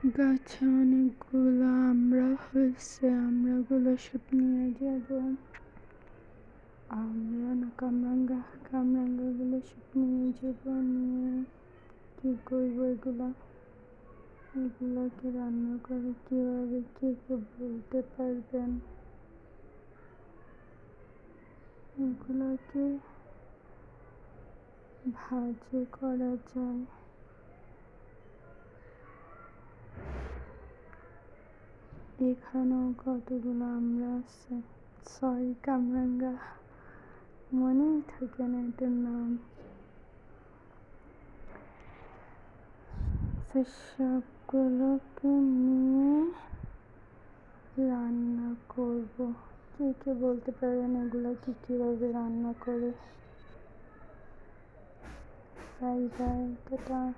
গাছে অনেকগুলো আমরা হয়েছে, আমরাগুলো সব নিয়ে যাব। আমরা না কামরাঙ্গা, কামরাঙ্গাগুলো সব নিয়ে যাব। নিয়ে কি করবো এগুলা? এগুলাকে রান্না করে কিভাবে, কে কে বলতে পারবেন? এগুলাকে ভাজি করা যায়। এখানেও কতগুলো আমরা আছে, সরি কামরাঙ্গা, মনেই থাকে না এটার নাম। সবগুলোকে নিয়ে রান্না করব। কে কে বলতে পারবেন এগুলো কিভাবে রান্না করে? Bye bye, tata.